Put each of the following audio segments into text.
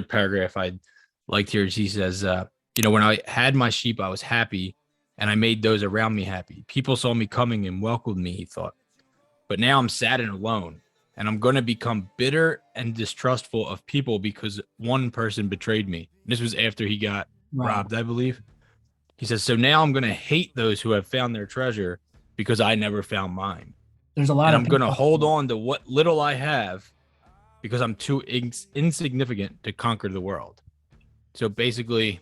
paragraph I liked here. He says, when I had my sheep, I was happy, and I made those around me happy. People saw me coming and welcomed me, he thought. But now I'm sad and alone, and I'm going to become bitter and distrustful of people because one person betrayed me. And this was after he got Wow. robbed, I believe. He says, so now I'm going to hate those who have found their treasure because I never found mine. There's a lot And of I'm going to people. hold on to what little I have because I'm too insignificant to conquer the world. So basically,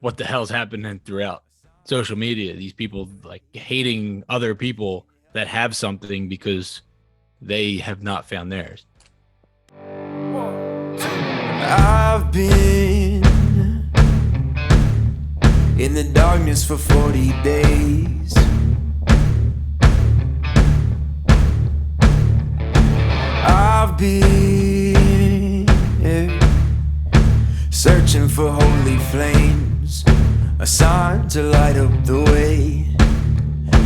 what the hell's happening throughout social media? These people like hating other people that have something because they have not found theirs. I've been in the darkness for 40 days. I've been searching for holy flames, a sign to light up the way.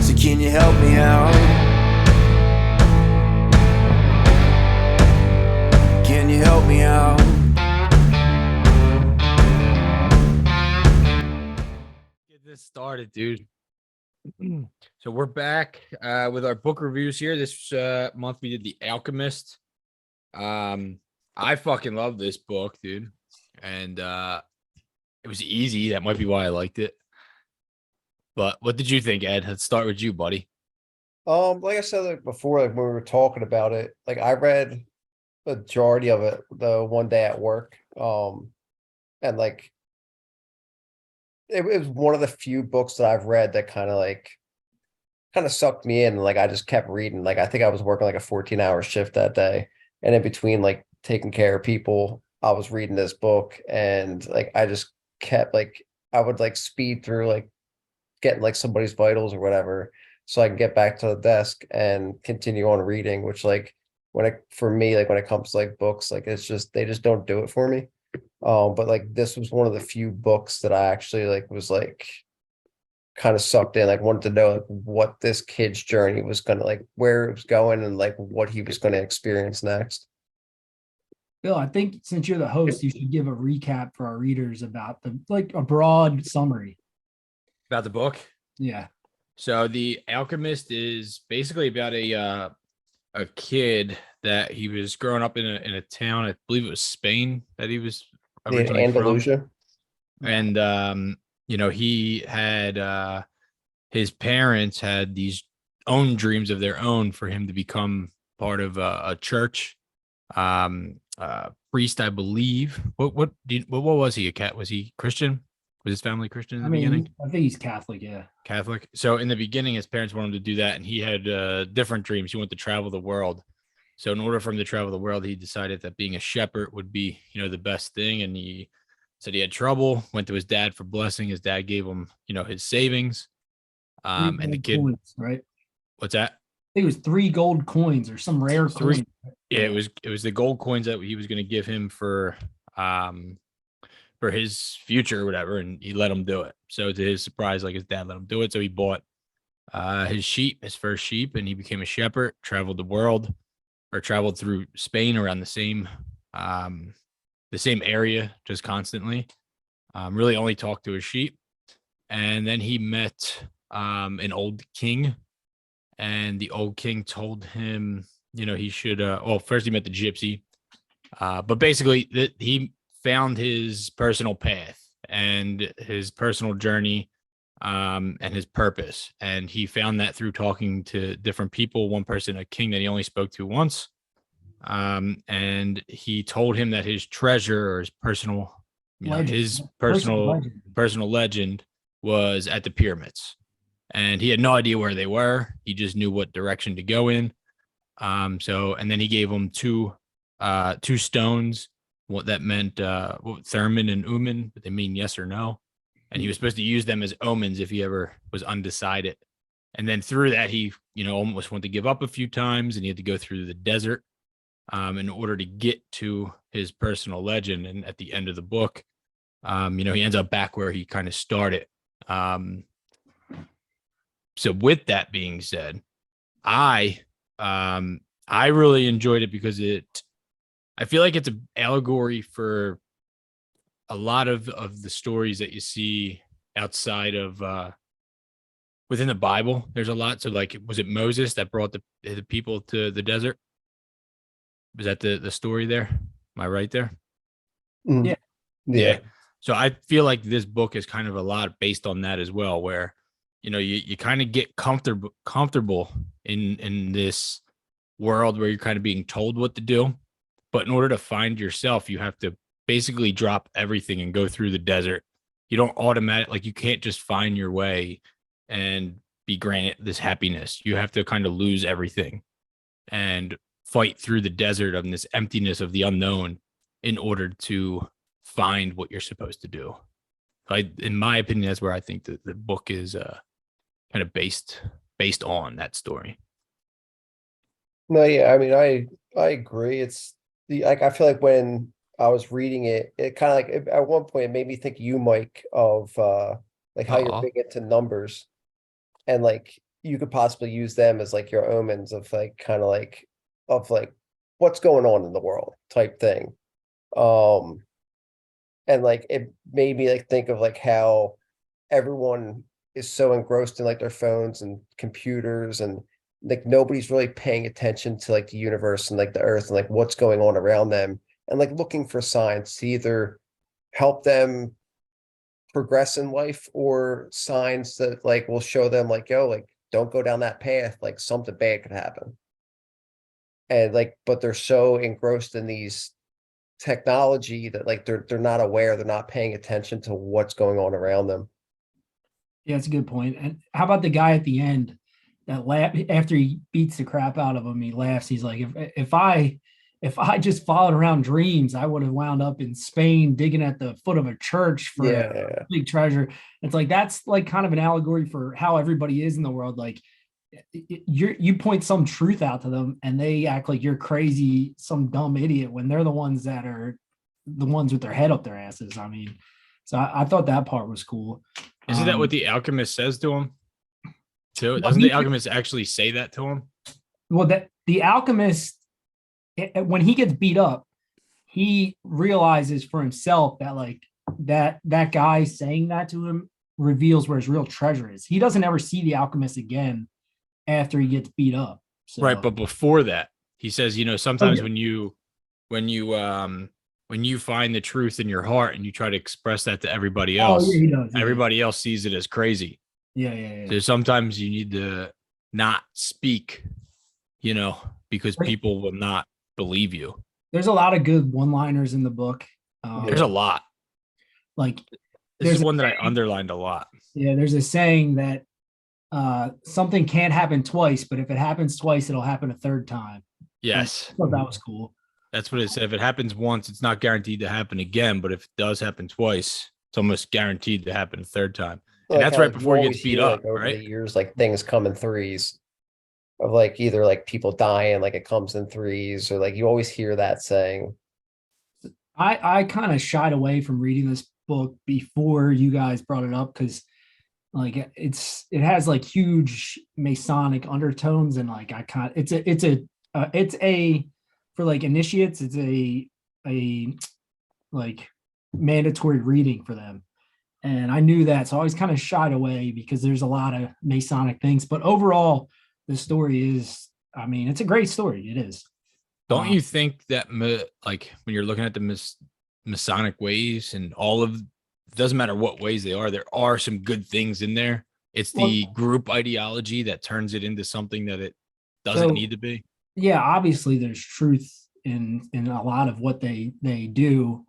So can you help me out? Can you help me out? Get this started, dude. So we're back with our book reviews here. This month we did The Alchemist. I fucking love this book, dude. And it was easy. That might be why I liked it. But what did you think, Ed? Let's start with you, buddy. Like I said before, like when we were talking about it, like I read the majority of it the one day at work. And like it was one of the few books that I've read that kind of sucked me in. Like I just kept reading. Like I think I was working like a 14-hour shift that day. And in between like taking care of people, I was reading this book and like I just kept like I would like speed through like getting like somebody's vitals or whatever so I can get back to the desk and continue on reading, which like for me, like when it comes to like books, like it's just they just don't do it for me. But like this was one of the few books that I actually like was like kind of sucked in, like wanted to know like what this kid's journey was gonna like where it was going and like what he was gonna experience next. Bill, I think since you're the host, you should give a recap for our readers about like a broad summary. About the book? Yeah. So The Alchemist is basically about a kid that he was growing up in a town, I believe it was Spain that he was In originally from. Andalusia. And he had his parents had these own dreams of their own for him to become part of a church. Priest, I believe. What was he? Was he Christian? Was his family Christian in the beginning? I think he's Catholic. Yeah. Catholic. So in the beginning, his parents wanted him to do that, and he had different dreams. He wanted to travel the world. So in order for him to travel the world, he decided that being a shepherd would be, the best thing. And he said he had trouble. Went to his dad for blessing. His dad gave him, his savings. And the kid, coins, right? What's that? I think it was 3 gold coins or some rare coin. Yeah, it was the gold coins that he was going to give him for his future or whatever, and he let him do it. So to his surprise, like his dad let him do it. So he bought his first sheep, and he became a shepherd, traveled the world, or traveled through Spain around the same area just constantly. Really only talked to his sheep. And then he met an old king, and the old king told him, he should first he met the gypsy, but basically that he found his personal path and his personal journey, and his purpose. And he found that through talking to different people. One person, a king that he only spoke to once. And he told him that his treasure, or his personal, his personal legend was at the pyramids. And he had no idea where they were. He just knew what direction to go in. And then he gave him two stones. What that meant, Thurman and Uman, but they mean yes or no. And he was supposed to use them as omens if he ever was undecided. And then through that, he, almost wanted to give up a few times, and he had to go through the desert in order to get to his personal legend. And at the end of the book, he ends up back where he kind of started. So with that being said, I really enjoyed it because I feel like it's an allegory for a lot of the stories that you see outside of within the Bible, there's a lot. So like, was it Moses that brought the people to the desert? Was that the story there? Am I right there? Mm. Yeah. Yeah. So I feel like this book is kind of a lot based on that as well, where you kind of get comfortable in this world where you're kind of being told what to do. But in order to find yourself, you have to basically drop everything and go through the desert. You don't you can't just find your way and be granted this happiness. You have to kind of lose everything and fight through the desert of this emptiness of the unknown in order to find what you're supposed to do. In my opinion, that's where I think that the book is kind of based on that story. No, yeah, I mean, I agree. It's like I feel like when I was reading it, it kind of like at one point it made me think you, Mike, of like how you're Uh-oh. big into numbers, and like you could possibly use them as like your omens of like kind of like of like what's going on in the world type thing. Um, and like it made me like think of like how everyone is so engrossed in like their phones and computers, and like nobody's really paying attention to like the universe and like the earth and like what's going on around them, and like looking for signs to either help them progress in life or signs that like will show them like, yo, like don't go down that path, like something bad could happen. And like, but they're so engrossed in these technology that like they're not aware, they're not paying attention to what's going on around them. Yeah, that's a good point. And how about the guy at the end that after he beats the crap out of him, he laughs. He's like, if I just followed around dreams, I would have wound up in Spain digging at the foot of a church for a big treasure. It's like that's like kind of an allegory for how everybody is in the world. Like you point some truth out to them and they act like you're crazy, some dumb idiot, when they're the ones that are the ones with their head up their asses. I mean, so I thought that part was cool. Isn't that what the Alchemist says to him too? Doesn't the Alchemist actually say that to him? Well, that the Alchemist, when he gets beat up, he realizes for himself that like that guy saying that to him reveals where his real treasure is. He doesn't ever see the Alchemist again after he gets beat up. So. Right, but before that, he says, sometimes when you find the truth in your heart and you try to express that to everybody else, he does, everybody else sees it as crazy. Yeah. So sometimes you need to not speak, because people will not believe you. There's a lot of good one-liners in the book. There's a lot. Like this is one that I underlined a lot. Yeah, there's a saying that something can't happen twice, but if it happens twice, it'll happen a third time. Yes. I thought that was cool. That's what it said. If it happens once, it's not guaranteed to happen again. But if it does happen twice, it's almost guaranteed to happen a third time. And that's right before he gets beat up, over right? the years, like things come in threes of like either like people dying, like it comes in threes, or like you always hear that saying. I kind of shied away from reading this book before you guys brought it up because like it has like huge Masonic undertones, and like it's a for like initiates, it's a like mandatory reading for them. And I knew that, so I was kind of shied away because there's a lot of Masonic things. But overall, the story is, I mean, it's a great story. It is. Don't you think that like when you're looking at the Masonic ways and all of, it doesn't matter what ways they are, there are some good things in there. It's the group ideology that turns it into something that it doesn't need to be. Yeah, obviously there's truth in a lot of what they do.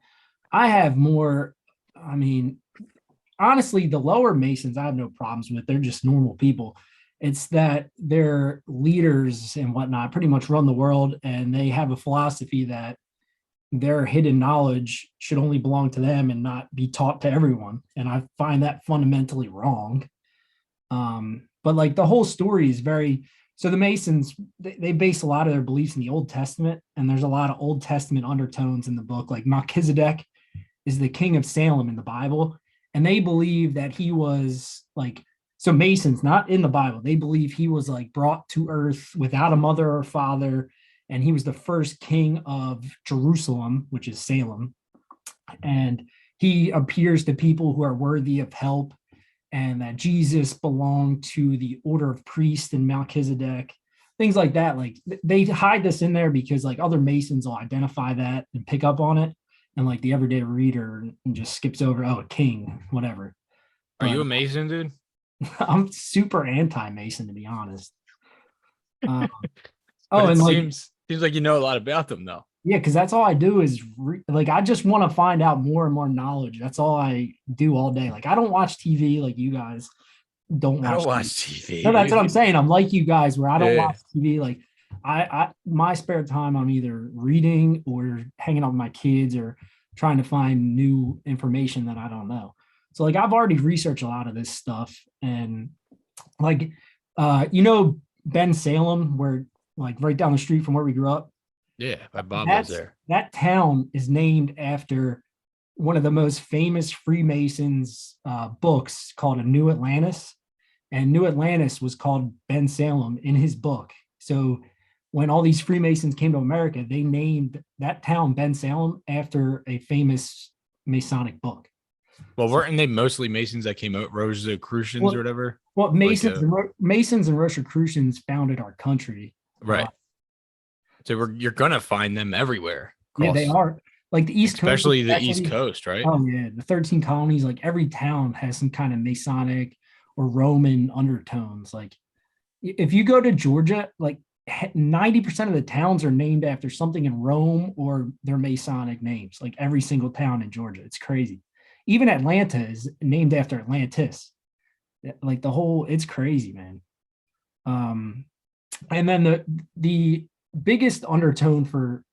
I have more, I mean, honestly, the lower Masons I have no problems with. They're just normal people. It's that their leaders and whatnot pretty much run the world, and they have a philosophy that their hidden knowledge should only belong to them and not be taught to everyone. And I find that fundamentally wrong. But like the whole story is so the Masons, they base a lot of their beliefs in the Old Testament, and there's a lot of Old Testament undertones in the book. Like Melchizedek is the king of Salem in the Bible, and they believe that he was like, so Masons, not in the Bible, they believe he was like brought to earth without a mother or father, and he was the first king of Jerusalem, which is Salem. And he appears to people who are worthy of help, and that Jesus belonged to the order of priests and Melchizedek, things like that. Like they hide this in there because like other Masons will identify that and pick up on it. And like the everyday reader and just skips over, oh, a king, whatever. Are you But a Mason, dude? I'm super anti-Mason, to be honest. But Oh, it and like, seems like you know a lot about them, though. yeah, because that's all I do is like I just want to find out more and more knowledge. That's all I do all day. Like I don't watch TV like you guys don't I watch don't watch TV. TV. No, that's what I'm saying. I'm like you guys where I don't Yeah. watch TV. Like I my spare time I'm either reading or hanging out with my kids or trying to find new information that I don't know. So like I've already researched a lot of this stuff, and like Ben Salem, where like right down the street from where we grew up, Yeah, my Bob lives that's there. that town is named after one of the most famous Freemasons books called A New Atlantis. And New Atlantis was called Ben Salem in his book. So when all these Freemasons came to America, they named that town Ben Salem after a famous Masonic book. Well, weren't they mostly Masons that came out, Rosicrucians Well, or whatever? Well, Masons, Like, Masons and Rosicrucians founded our country. Right. So you're gonna find them everywhere. Yeah, they are. Like the East Coast, especially the East Coast, right? Oh yeah, the 13 colonies. Like every town has some kind of Masonic or Roman undertones. Like if you go to Georgia, like 90% of the towns are named after something in Rome or their Masonic names. Like every single town in Georgia, it's crazy. Even Atlanta is named after Atlantis. Like the whole, it's crazy, man. And then the biggest undertone for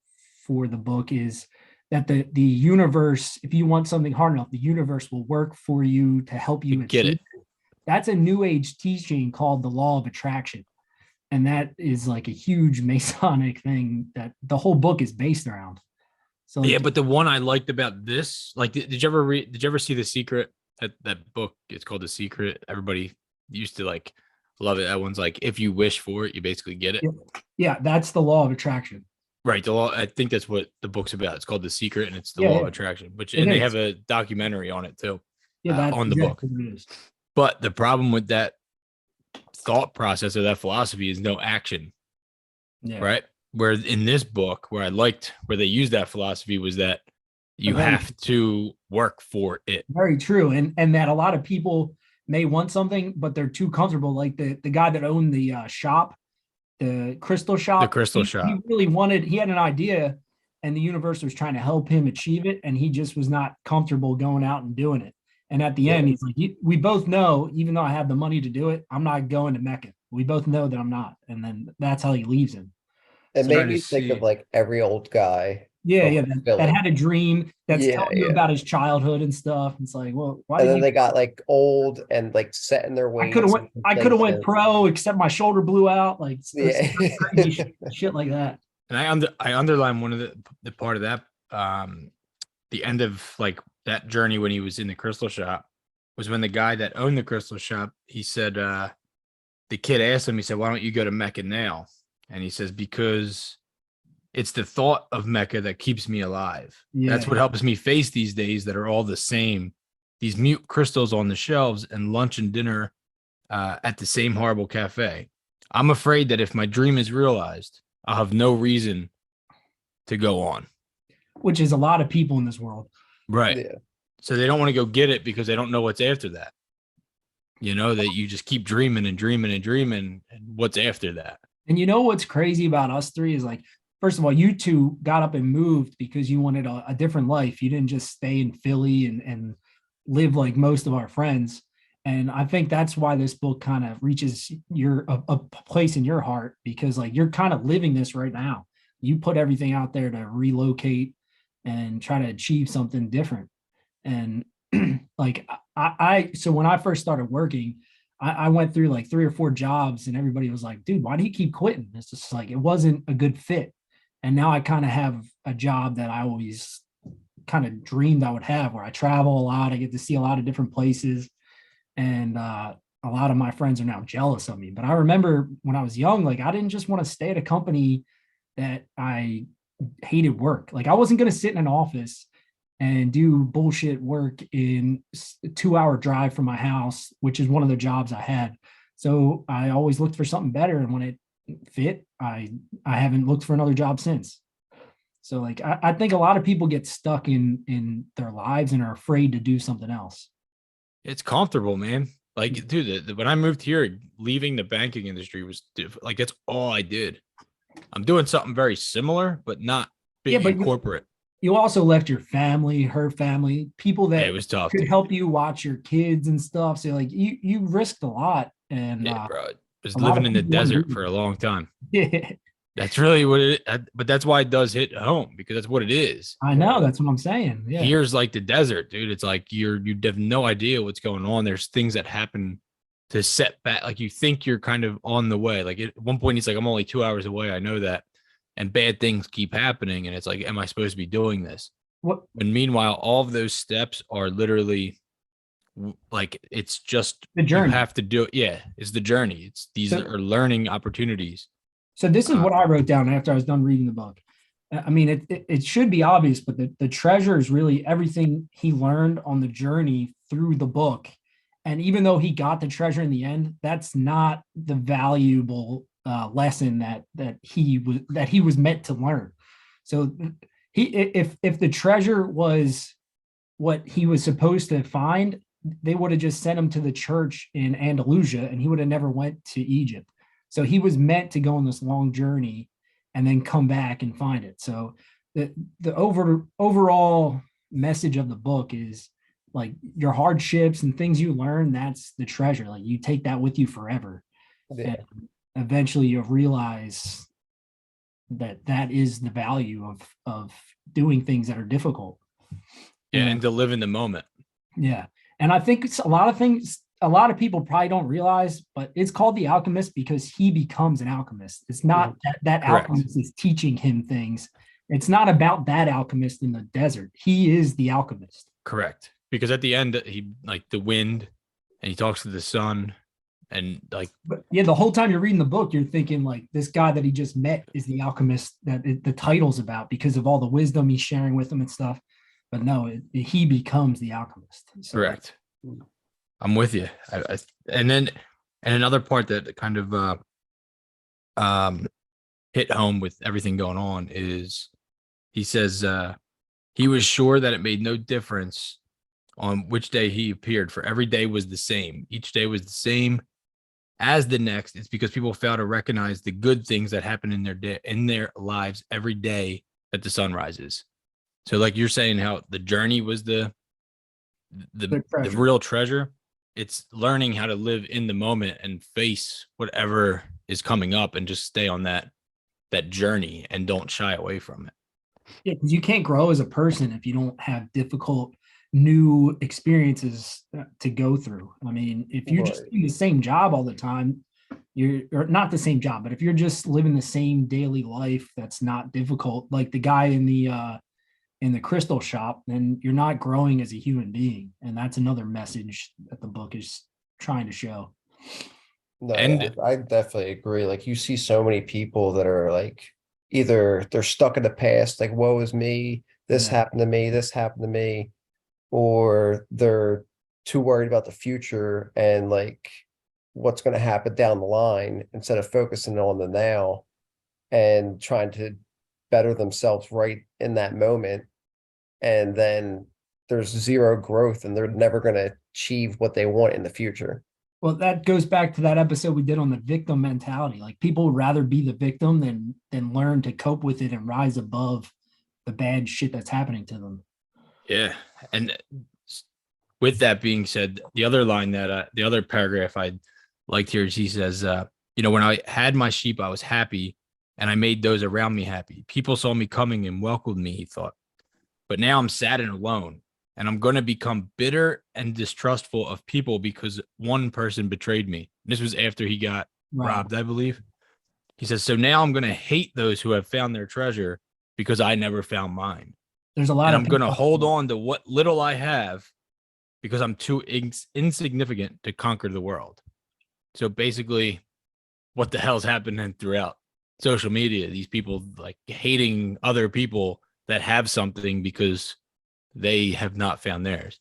the book is that the universe, if you want something hard enough, the universe will work for you to help you get it. That's a new age teaching called the law of attraction. And that is like a huge Masonic thing that the whole book is based around. So yeah, but the one I liked about this, like, did you ever see The Secret? That book, it's called The Secret. Everybody used to like love it. That one's like, if you wish for it, you basically get it. Yeah, that's the law of attraction. Right. The law, I think that's what the book's about. It's called The Secret, and it's the law of attraction, and they have a documentary on it too. Yeah, that's on the book. What it is. But the problem with that thought process or that philosophy is no action. Yeah. Right. Where in this book, where I liked where they used that philosophy was that you have to work for it. Very true. And that a lot of people may want something, but they're too comfortable. Like the guy that owned the shop, the crystal shop. The crystal shop. He really he had an idea, and the universe was trying to help him achieve it. And he just was not comfortable going out and doing it. And at the end, he's like, we both know, even though I have the money to do it, I'm not going to Mecca. We both know that I'm not. And then that's how he leaves him. It made me think of like every old guy. Yeah, that had a dream that's telling you about his childhood and stuff. It's like, well, why? And then they got like old and like set in their ways. I could have went pro, except my shoulder blew out. Like crazy shit like that. And I underlined one of the part of that. The end of like that journey when he was in the crystal shop was when the guy that owned the crystal shop, he said, the kid asked him, he said, why don't you go to Mecca now? And he says, because it's the thought of Mecca that keeps me alive. Yeah. That's what helps me face these days that are all the same. These mute crystals on the shelves and lunch and dinner at the same horrible cafe. I'm afraid that if my dream is realized, I'll have no reason to go on. Which is a lot of people in this world. Right. Yeah. So they don't want to go get it because they don't know what's after that. You know, that you just keep dreaming and dreaming and dreaming. And what's after that? And you know what's crazy about us three is like, first of all, you two got up and moved because you wanted a different life. You didn't just stay in Philly and live like most of our friends. And I think that's why this book kind of reaches a place in your heart, because like you're kind of living this right now. You put everything out there to relocate and try to achieve something different. And like so when I first started working, I went through like 3 or 4 jobs, and everybody was like, dude, why do you keep quitting? It's just like, it wasn't a good fit. And now I kind of have a job that I always kind of dreamed I would have, where I travel a lot. I get to see a lot of different places. And a lot of my friends are now jealous of me. But I remember when I was young, like I didn't just want to stay at a company that I hated work. Like I wasn't going to sit in an office and do bullshit work in a 2 hour drive from my house, which is one of the jobs I had. So I always looked for something better. And when it fit, I haven't looked for another job since. So like I think a lot of people get stuck in their lives and are afraid to do something else. It's comfortable, man. Like, dude, when I moved here, leaving the banking industry was like that's all I did. I'm doing something very similar, but not Yeah, big but in corporate. you also left your family, her family, people Yeah, that it was tough, could dude. help you watch your kids and stuff. So like you risked a lot, and Yeah, bro. I was a lot living of in the people want to desert do for a long time. it. That's really what it is. But that's why it does hit home because that's what it is. I know, that's what I'm saying. Yeah. Here's like the desert, dude. It's like you have no idea what's going on. There's things that happen to set back. Like you think you're kind of on the way. Like at one point, he's like, I'm only 2 hours away. I know that. And bad things keep happening. And it's like, am I supposed to be doing this? What And meanwhile, all of those steps are literally like it's just the you journey. have to do it. Yeah, it's the journey. It's these So, are learning opportunities. so this is what I wrote down after I was done reading the book. I mean, it should be obvious, but the treasure is really everything he learned on the journey through the book. And even though he got the treasure in the end, that's not the valuable lesson that he was meant to learn. So if the treasure was what he was supposed to find, they would have just sent him to the church in Andalusia, and he would have never went to Egypt. So he was meant to go on this long journey and then come back and find it. So the overall message of the book is like your hardships and things you learn, that's the treasure. Like you take that with you forever. Yeah. And eventually you'll realize that is the value of doing things that are difficult. Yeah, and to live in the moment. Yeah. And I think it's a lot of things a lot of people probably don't realize, but it's called The Alchemist because he becomes an alchemist. It's not that Correct. alchemist is teaching him things. It's not about that alchemist in the desert. He is the alchemist. Correct. Because at the end, he like the wind and he talks to the sun and like. But yeah, the whole time you're reading the book, you're thinking like this guy that he just met is the alchemist that the title's about because of all the wisdom he's sharing with him and stuff. But no, he becomes the alchemist. So, correct. I'm with you. And then another part that kind of hit home with everything going on is he says he was sure that it made no difference on which day he appeared, for every day was the same. Each day was the same as the next. It's because people fail to recognize the good things that happen in their day, in their lives every day that the sun rises. So like you're saying how the journey was the real treasure. It's learning how to live in the moment and face whatever is coming up and just stay on that journey and don't shy away from it. Yeah, because you can't grow as a person if you don't have difficult new experiences to go through. I mean, if you're just doing the same job all the time, or not the same job, but if you're just living the same daily life that's not difficult, like the guy in the crystal shop, then you're not growing as a human being. And that's another message that the book is trying to show. No, And I definitely agree. Like you see so many people that are like either they're stuck in the past, like woe is me, this happened to me, this happened to me, or they're too worried about the future and like what's going to happen down the line instead of focusing on the now and trying to better themselves right in that moment. And then there's zero growth and they're never going to achieve what they want in the future. Well, that goes back to that episode we did on the victim mentality. Like people would rather be the victim than learn to cope with it and rise above the bad shit that's happening to them. yeah, and with that being said, the other line that the other paragraph I liked here is he says, when I had my sheep, I was happy and I made those around me happy. People saw me coming and welcomed me, he thought. But now I'm sad and alone, and I'm going to become bitter and distrustful of people because one person betrayed me. This was after he got robbed, I believe. He says, so now I'm going to hate those who have found their treasure because I never found mine. There's a lot and of I'm going to hold on to what little I have because I'm too insignificant to conquer the world. So basically, what the hell's happening throughout social media? These people like hating other people that have something because they have not found theirs.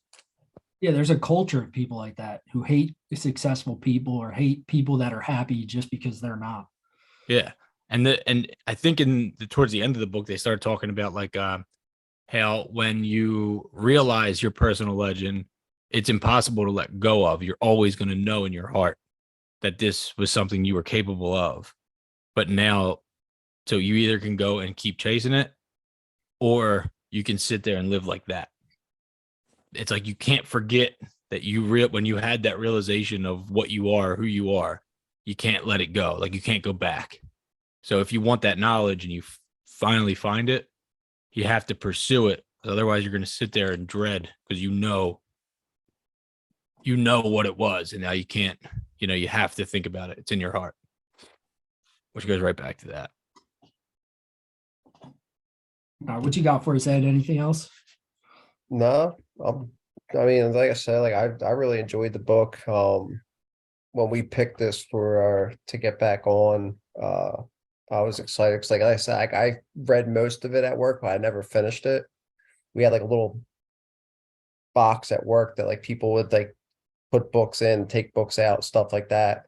Yeah, there's a culture of people like that who hate successful people or hate people that are happy just because they're not. Yeah. And I think towards the end of the book, they started talking about like how when you realize your personal legend, it's impossible to let go of. You're always going to know in your heart that this was something you were capable of. But now, so you either can go and keep chasing it, or you can sit there and live like that. It's like you can't forget that when you had that realization of what you are, who you are, you can't let it go. Like you can't go back. So if you want that knowledge and you finally find it, you have to pursue it. Otherwise, you're going to sit there and dread because you know what it was, and now you can't. You have to think about it. It's in your heart, which goes right back to that. What you got for us, Ed? Anything else? No, I mean, like I said, like I really enjoyed the book. When we picked this to get back on, I was excited because, like I said, I read most of it at work, but I never finished it. We had like a little box at work that like people would like put books in, take books out, stuff like that.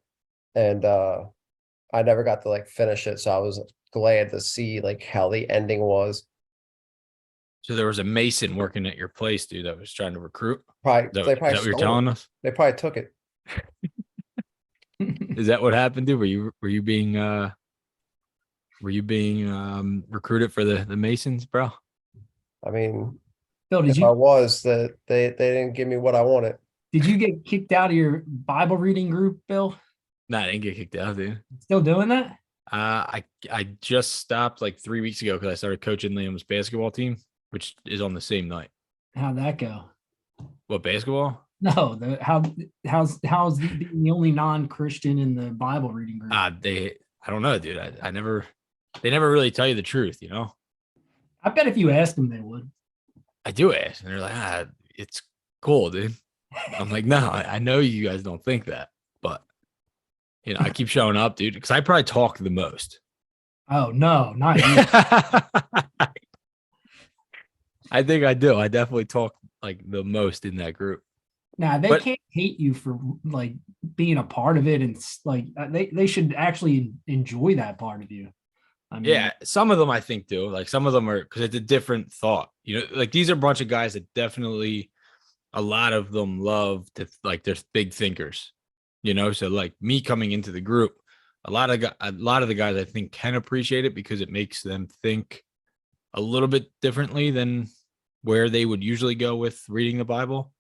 And I never got to like finish it, so I was glad to see like how the ending was. So there was a Mason working at your place, dude, that was trying to recruit. Probably Is that what you're telling us? They probably took it. Is that what happened, dude? Were you being recruited for the Masons, bro? I mean, Phil, if I was, that they didn't give me what I wanted. did you get kicked out of your Bible reading group, Bill? Nah, I didn't get kicked out, dude. Still doing that? I just stopped like 3 weeks ago because I started coaching Liam's basketball team, which is on the same night. How'd that go? What, basketball? No, how's being the only non-Christian in the Bible reading group? I don't know, dude. They never really tell you the truth, I bet if you asked them, they would. I do ask, and they're like, it's cool, dude. I'm like, no, I know you guys don't think that, but I keep showing up, dude, because I probably talk the most. Oh no, not you. I think I do. I definitely talk like the most in that group. Now they can't hate you for like being a part of it, and like they should actually enjoy that part of you. I mean, yeah, some of them I think do. Like some of them are because it's a different thought. Like these are a bunch of guys that definitely a lot of them love to like they're big thinkers. So like me coming into the group, a lot of the guys I think can appreciate it because it makes them think a little bit differently than where they would usually go with reading the Bible.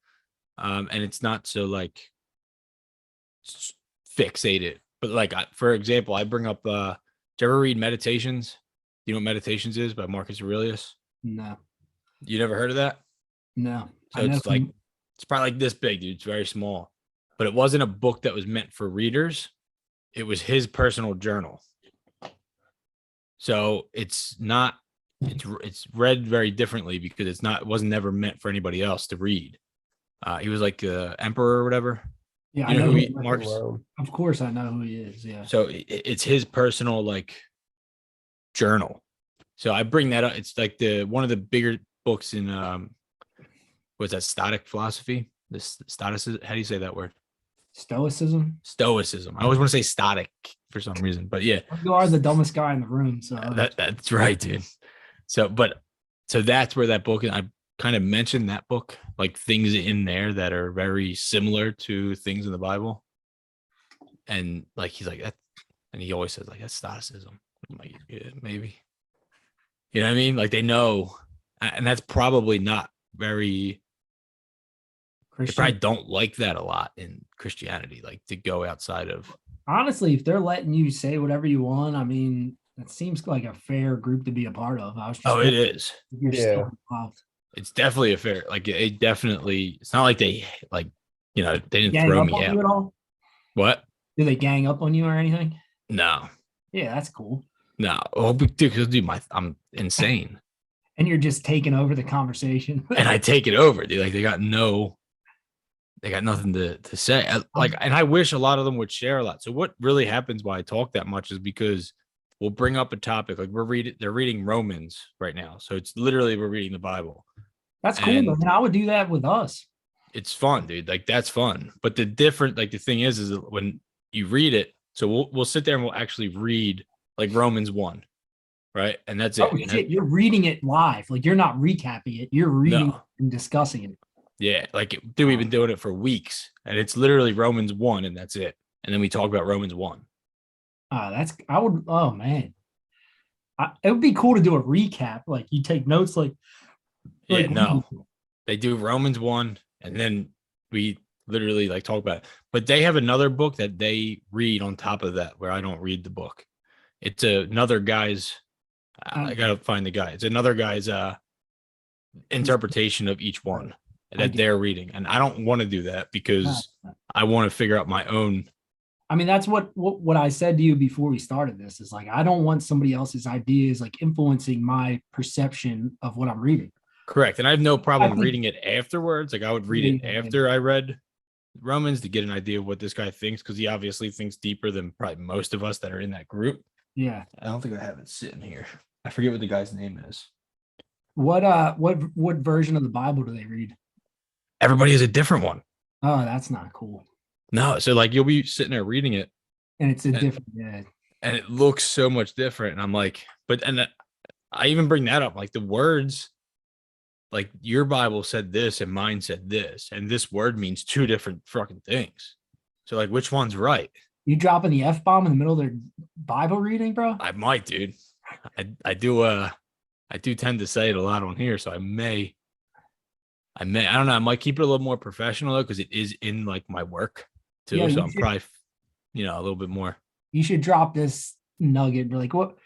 And it's not so like fixated, but like for example, I bring up, do you ever read Meditations? Do you know what Meditations is by Marcus Aurelius? No, You never heard of that? no. So it's probably like this big, dude. It's very small, but it wasn't a book that was meant for readers. It was his personal journal. So it's read very differently because it wasn't never meant for anybody else to read. He was like emperor or whatever. Yeah, I know who Marcus. Of course, I know who he is. Yeah. So it's his personal like journal. So I bring that up. It's like one of the bigger books in what's that, Stoic philosophy? This Stoicism. How do you say that word? Stoicism. Stoicism. I always want to say Stoic for some reason, but yeah. You are the dumbest guy in the room. So that's right, dude. So that's where that book, and I kind of mentioned that book, like things in there that are very similar to things in the Bible. And like, he's like that. And he always says like, that's Stoicism. I'm like, yeah, maybe. You know what I mean? Like they know, and that's probably not very, they probably don't like that a lot in Christianity, like to go outside of. Honestly, if they're letting you say whatever you want, I mean, it seems like a fair group to be a part of. It is. You're still involved. It's definitely a fair, like it definitely, it's not like they like, they didn't throw me out. At all? What? Do they gang up on you or anything? No. Yeah, that's cool. No. Oh, dude, I'm insane. And you're just taking over the conversation. And I take it over, dude. Like they got nothing to say. And I wish a lot of them would share a lot. So what really happens why I talk that much is because we'll bring up a topic like they're reading Romans right now. So it's literally we're reading the Bible. That's cool, And man. I would do that with us. it's fun, dude. Like that's fun. But the thing is that when you read it, so we'll sit there and we'll actually read like Romans 1, right? And that's it. Oh shit, you're reading it live. Like you're not recapping it. You're reading No. and discussing it. Yeah, like dude, we've been doing it for weeks, and it's literally Romans 1, and that's it. And then we talk about Romans 1. Oh man. It would be cool to do a recap. Like you take notes Yeah, no. They do Romans 1, and then we literally like talk about it. But they have another book that they read on top of that where I don't read the book. It's another guy's I gotta find the guy. It's another guy's interpretation of each one that they're reading. And I don't want to do that because I want to figure out my own. I mean, that's what I said to you before we started this is like, I don't want somebody else's ideas like influencing my perception of what I'm reading. Correct. And I have no problem reading it afterwards. Like I would read it after I read Romans to get an idea of what this guy thinks, because he obviously thinks deeper than probably most of us that are in that group. Yeah. I don't think I have it sitting here. I forget what the guy's name is. What version of the Bible do they read? Everybody has a different one. Oh, that's not cool. No, so like you'll be sitting there reading it, and it's different, yeah. And it looks so much different. And I'm like, I even bring that up, like the words, like your Bible said this and mine said this, and this word means two different fucking things. So like, which one's right? You dropping the F-bomb in the middle of their Bible reading, bro? I might, dude. I do tend to say it a lot on here, so I don't know. I might keep it a little more professional though, because it is in like my work too. Yeah, so I'm probably, a little bit more. You should drop this nugget. Like, what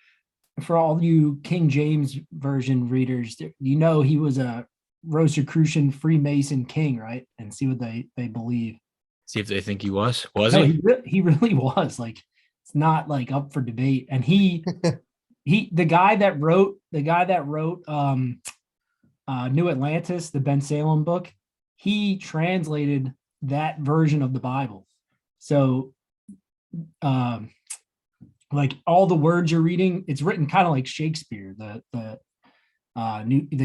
for all you King James version readers? He was a Rosicrucian Freemason king, right? And see what they believe. See if they think he was. Was he? He really was. Like, it's not like up for debate. And the guy that wrote New Atlantis, the Ben Salem book, he translated that version of the Bible. So like all the words you're reading, it's written kind of like Shakespeare, the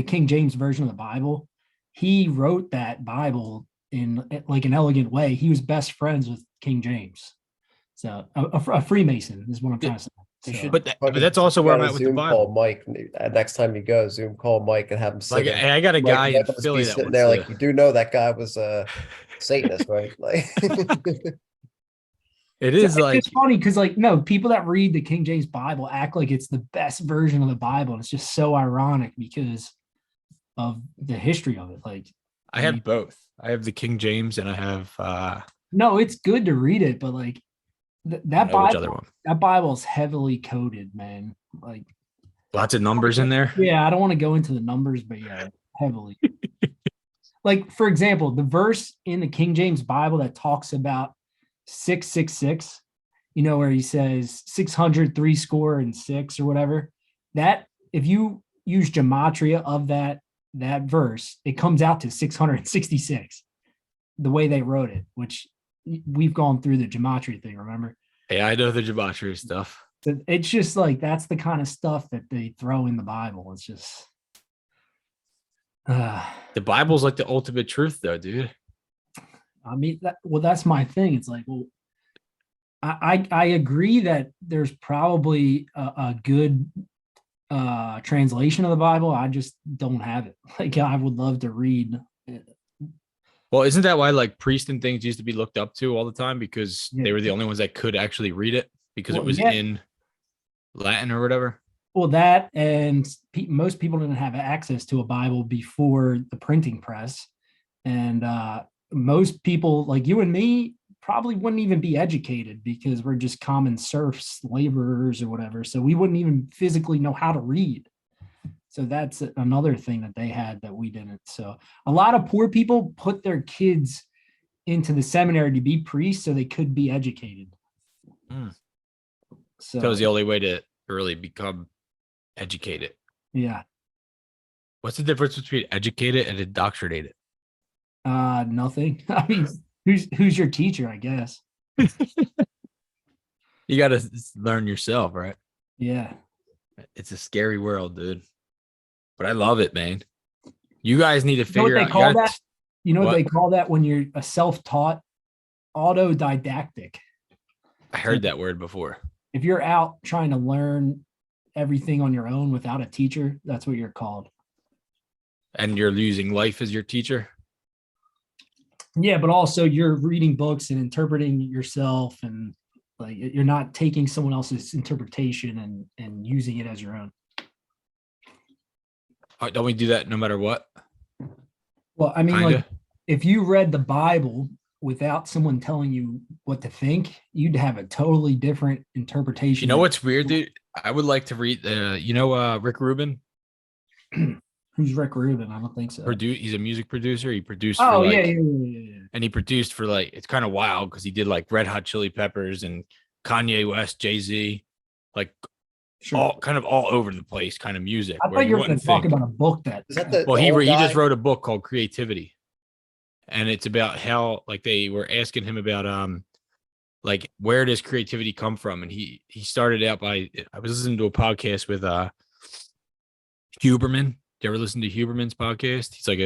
King James version of the Bible. He wrote that Bible in like an elegant way. He was best friends with King James. So a Freemason is what I'm trying to say. So. But that's also where I'm at with Zoom the Bible. Call Mike next time you go. Zoom call Mike and have him sit. Like, I got a guy in Philly that sitting there. Like, you do know that guy was a Satanist, right? Like, it is like it's funny because people that read the King James Bible act like it's the best version of the Bible, and it's just so ironic because of the history of it. Like, I have both. I have the King James and I have. No, it's good to read it, but like. That Bible's heavily coded, man. Like lots of numbers in there. Yeah, I don't want to go into the numbers, but yeah, heavily. Like, for example, the verse in the King James Bible that talks about 666, where he says 603 score and 6 or whatever. That if you use gematria of that verse, it comes out to 666. The way they wrote it, which we've gone through the gematria thing, remember? Yeah, I know the gematria stuff. It's just like that's the kind of stuff that they throw in the Bible. It's just the Bible's like the ultimate truth, though, dude. I mean, that's my thing. It's like, well, I agree that there's probably a good translation of the Bible. I just don't have it. Like, I would love to read it. Well, isn't that why like priests and things used to be looked up to all the time because they were the only ones that could actually read it because it was in Latin or whatever? Well, that and most people didn't have access to a Bible before the printing press. And most people like you and me probably wouldn't even be educated because we're just common serfs, laborers or whatever. So we wouldn't even physically know how to read. So that's another thing that they had that we didn't. So a lot of poor people put their kids into the seminary to be priests so they could be educated. So that was the only way to really become educated. Yeah. What's the difference between educated and indoctrinated? Nothing. I mean, who's your teacher, I guess. You got to learn yourself, right? Yeah. It's a scary world, dude. But I love it, man. You guys need to You know what figure they out. call that? You know what What? they call that when you're a self-taught autodidactic. I heard that word before. If you're out trying to learn everything on your own without a teacher, that's what you're called. And you're using life as your teacher. Yeah, but also you're reading books and interpreting yourself, and like you're not taking someone else's interpretation and using it as your own. Don't we do that no matter what? Well, I mean, Kinda. like if you read the Bible without someone telling you what to think, you'd have a totally different interpretation. You know what's weird, dude? I would like to read. Rick Rubin. Who's Rick Rubin? I don't think so. He's a music producer. He produced. Oh, for like, yeah. And he produced for like, it's kind of wild because he did like Red Hot Chili Peppers and Kanye West, Jay-Z, like Sure. all over the place kind of music. I thought you were going to talk about a book that. Is that the Well, the he old just guy? wrote a book called Creativity, and it's about how like they were asking him about like where does creativity come from, and he started out by, I was listening to a podcast with Huberman. You ever listen to Huberman's podcast? He's like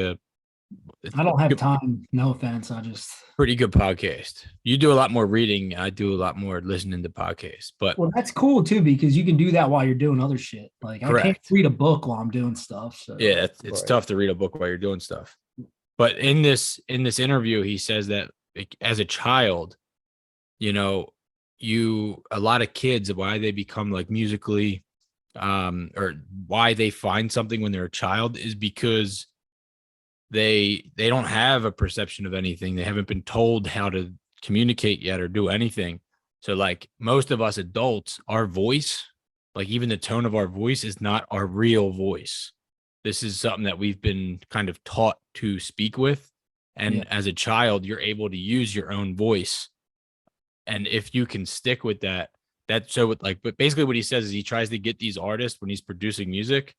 I don't have time. No offense. I just. pretty good podcast. You do a lot more reading. I do a lot more listening to podcasts. But Well, that's cool too, because you can do that while you're doing other shit. Like I can't Correct. read a book while I'm doing stuff. So yeah, it's Right. tough to read a book while you're doing stuff. But in this interview, he says that like, as a child, you know, a lot of kids, why they become like musically, or why they find something when they're a child is because they don't have a perception of anything. They haven't been told how to communicate yet or do anything. So like most of us adults, our voice, like even the tone of our voice is not our real voice. This is something that we've been kind of taught to speak with. And Yeah. as a child, you're able to use your own voice. And if you can stick with that, but basically what he says is he tries to get these artists when he's producing music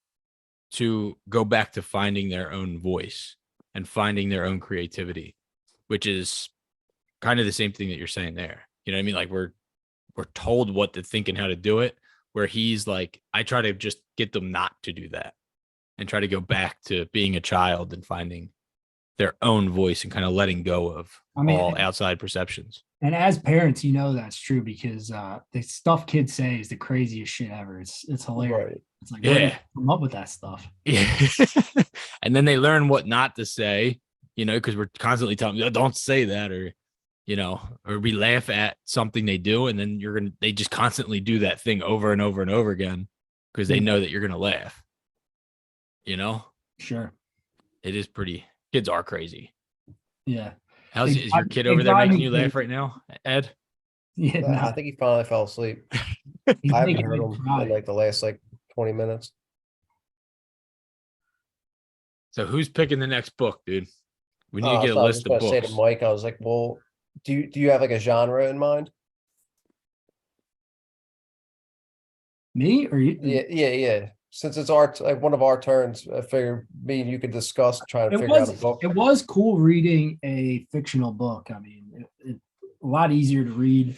to go back to finding their own voice and finding their own creativity, which is kind of the same thing that you're saying there. You know what I mean? Like we're told what to think and how to do it, where he's like, I try to just get them not to do that and try to go back to being a child and finding their own voice and kind of letting go of all outside perceptions. And as parents, you know that's true because the stuff kids say is the craziest shit ever. It's hilarious. Right. It's like, where do you Yeah. come up with that stuff? Yeah. And then they learn what not to say, you know, because we're constantly telling them, don't say that, or, you know, or we laugh at something they do. And then they just constantly do that thing over and over and over again because they know that you're going to laugh, you know? Sure. It is kids are crazy. Yeah. Is your kid over there making you laugh right now, Ed? Yeah. I No, think he finally fell asleep. he's I haven't making heard me him cry. in like the last 20 minutes. So who's picking the next book, dude? We need to get So a I was list just of gonna say books. to Mike, I was like, well, do you have like a genre in mind? Me or you? Yeah. Since it's one of our turns, I figured me and you could discuss trying to It figure out a was book. it was cool reading a fictional book. I mean, it a lot easier to read.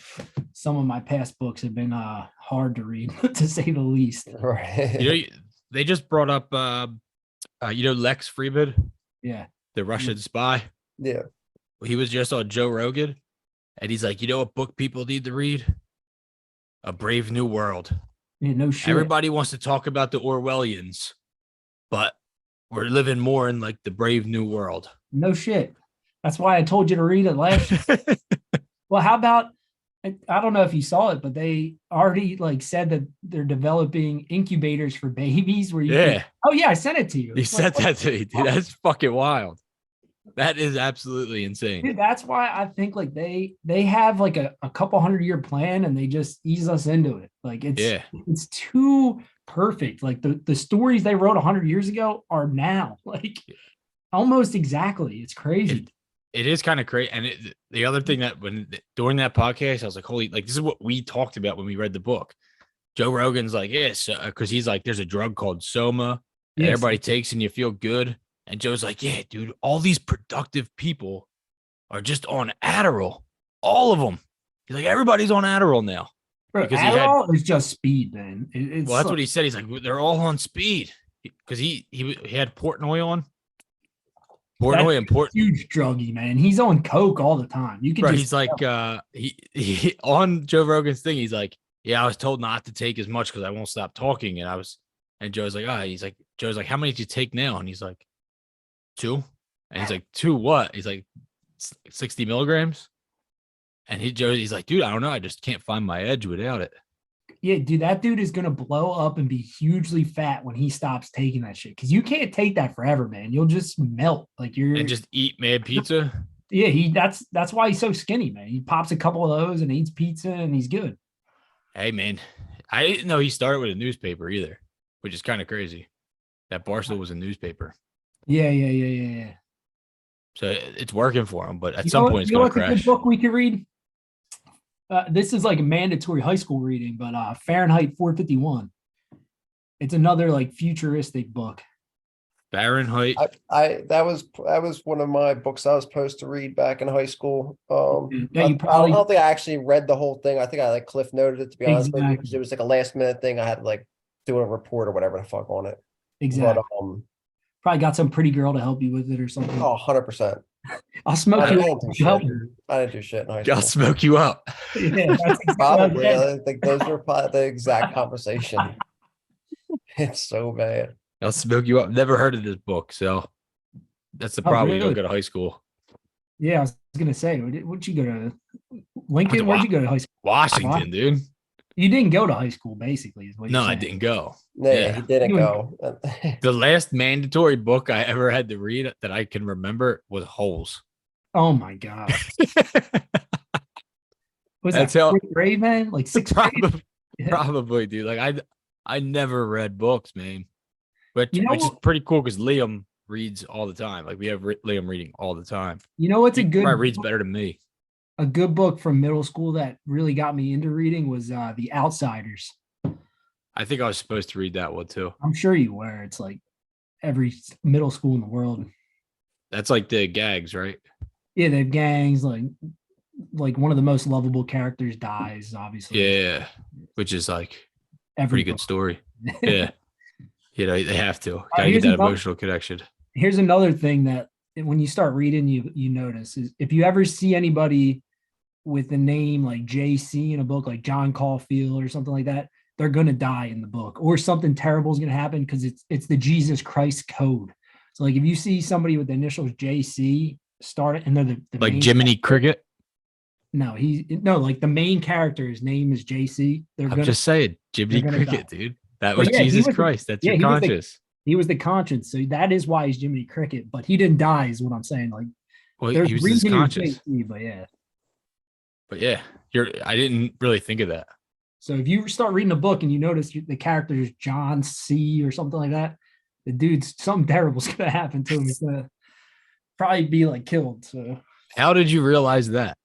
Some of my past books have been hard to read, to say the least. Right. You know, they just brought up, Lex Friedman, Yeah. the Russian spy. Yeah. He was just on Joe Rogan, and he's like, you know what book people need to read? A Brave New World. Yeah, no shit. Everybody wants to talk about the Orwellians, but we're living more in like the Brave New World. No shit. That's why I told you to read it last year. Well, how about, I don't know if you saw it, but they already like said that they're developing incubators for babies where you can, oh yeah, I sent it to you. He It's said like, that to me, dude. That's fucking wild. That is absolutely insane. dude, that's why I think like they have like a couple 100-year plan and they just ease us into it. Like it's too perfect. Like the stories they wrote 100 years ago are now like almost exactly. It's crazy. It is kind of crazy. And the other thing that during that podcast, I was like, holy, like this is what we talked about when we read the book. Joe Rogan's like, yes, because he's like, there's a drug called Soma that everybody takes and you feel good. And Joe's like, yeah, dude, all these productive people are just on Adderall. All of them. He's like, everybody's on Adderall now. Bro, because Adderall is just speed, man. Well, that's what he said. He's like, they're all on speed because he had Portnoy on, Portnoy and huge druggie, man. He's on coke all the time. You can Bro, just he's like he on Joe Rogan's thing, he's like, yeah, I was told not to take as much because I won't stop talking. And Joe's like, Joe's like, how many did you take now? And he's like, 2. And he's like, 2 what? He's like 60 milligrams. And he's like, dude, I don't know. I just can't find my edge without it. Yeah, dude, that dude is gonna blow up and be hugely fat when he stops taking that shit. Cause you can't take that forever, man. You'll just melt. Like And just eat mad pizza. Yeah, that's why he's so skinny, man. He pops a couple of those and eats pizza and he's good. Hey man, I didn't know he started with a newspaper either, which is kind of crazy. That Barstool was a newspaper. Yeah. So it's working for him, but at You some know point it's you know gonna what's a crash. good book we could read? This is like a mandatory high school reading, but Fahrenheit 451. It's another like futuristic book. Fahrenheit. That was one of my books I was supposed to read back in high school. Yeah, you I probably don't think I actually read the whole thing. I think I like cliff noted it, to be honest with you, because Exactly. it was like a last minute thing. I had to like do a report or whatever the fuck on it. exactly But probably got some pretty girl to help you with it or something. 100%. I'll smoke I you. didn't do Help shit. her. I didn't do shit in high I'll school. smoke you up. Yeah, that's exactly Probably. what I think those were probably the exact conversation. It's so bad. I'll smoke you up. Never heard of this book, so that's the Oh, problem. You really? don't go to high school. Yeah, I was gonna say, where'd you go to Lincoln? Where'd you go to high school? Washington, dude. You didn't go to high school, basically, is what No, you're I saying. didn't go. Yeah, Yeah. he didn't You go. The last mandatory book I ever had to read that I can remember was Holes. Oh my god. Was That's that how- 4th grade, man? Like 6th grade? Probably, Yeah. probably, dude. Like I never read books, man. Which You know which is what- pretty cool because Liam reads all the time. Like we have Liam reading all the time. You know what's a He good probably reads better than me. a good book from middle school that really got me into reading was The Outsiders. I think I was supposed to read that one too. I'm sure you were. It's like every middle school in the world. That's like the gags, right? Yeah, they have gangs, like one of the most lovable characters dies, obviously. Yeah, which is like Every pretty good story. Yeah, you know they have to. Gotta here's get that another- emotional connection. Here's another thing that when you start reading, you notice is if you ever see anybody with the name like JC in a book, like John Caulfield or something like that, they're gonna die in the book, or something terrible is gonna happen because it's the Jesus Christ code. So like if you see somebody with the initials JC start it and they're the Like main Jiminy Cricket. No, like the main character, his name is JC. I'm just saying, Jiminy they're gonna Cricket, die. dude. That But was yeah, he Jesus was the- Christ. That's yeah, your he was the- conscience. He was the conscience, so that is why he's Jiminy Cricket. But he didn't die, is what I'm saying. Like Well, there's he a was his reason he was conscience. JC, but yeah. But yeah, I didn't really think of that. So if you start reading a book and you notice the character is John C or something like that, the dude's something terrible's gonna happen to him. He's gonna probably be like killed. So How did you realize that?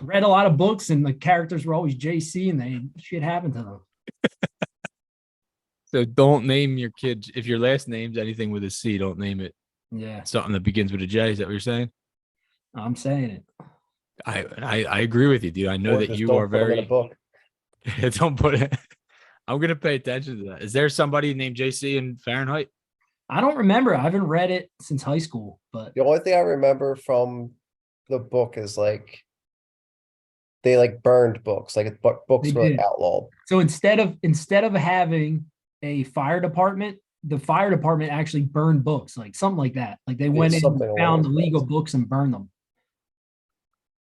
read a lot of books and the characters were always JC and shit happened to them. So don't name your kid if your last name's anything with a C. Don't name it Yeah, something that begins with a J. Is that what you're saying? I'm saying it. I agree with you, dude. I know Or that just you don't are put 'em in a very. book. Don't put it. I'm gonna pay attention to that. Is there somebody named JC in Fahrenheit? I don't remember. I haven't read it since high school, but The only thing I remember from the book is like they like burned books, like books They were like did. outlawed. so instead of having a fire department, the fire department actually burned books, like something like that. Like they went in something and along found those illegal lines. books and burned them.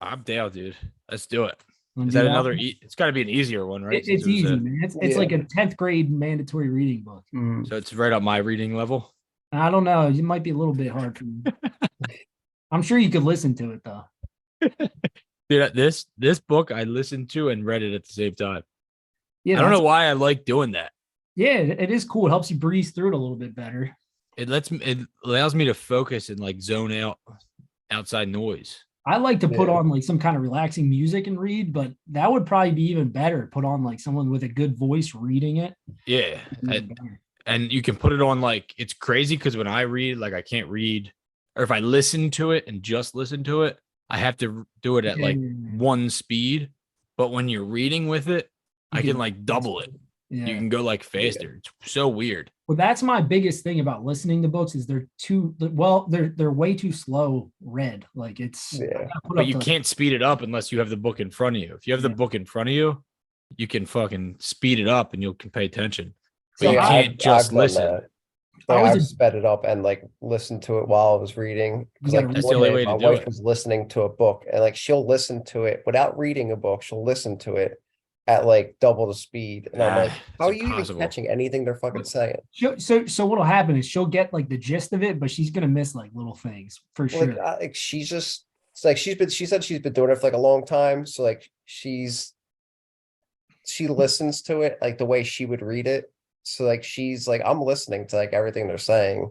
I'm down, dude. Let's do it. Wanna Is do that another? one? It's got to be an easier one, right? Since It's it was easy, a- man. It's Yeah. like a 10th grade mandatory reading book. Mm. so it's right up my reading level. I don't know. It might be a little bit hard for you. I'm sure you could listen to it though. Dude, this book I listened to and read it at the same time. Yeah, I don't know that's- why I like doing that. Yeah, it is cool. It helps you breeze through it a little bit better. It allows me to focus and like zone out outside noise. I like to put Yeah. on like some kind of relaxing music and read, but that would probably be even better. Put on like someone with a good voice reading it. Yeah. Even And, better. and you can put it on like it's crazy because when I read, like I can't read, or if I listen to it and just listen to it, I have to do it at like Yeah. one speed. But when you're reading with it, I You can can- like double it. Yeah. You can go like faster. It's so weird. Well, that's my biggest thing about listening to books is they're way too slow read. Like it's Yeah. I gotta put But up you the- can't speed it up unless you have the book in front of you. If you have the Yeah. book in front of you, you can fucking speed it up and you can pay attention. But So you I- can't just I've done listen. that. I Like was I've a- sped it up and like listened to it while I was reading. Because gotta like read That's the one only day way to my do wife it. was listening to a book and like she'll listen to it without reading a book. She'll listen to it at like double the speed. And I'm like, It's how are you even impossible. catching anything they're fucking saying? so what'll happen is she'll get like the gist of it, but she's gonna miss like little things for sure. Like she's just it's like she said she's been doing it for like a long time. So like she listens to it like the way she would read it. So like she's like, I'm listening to like everything they're saying.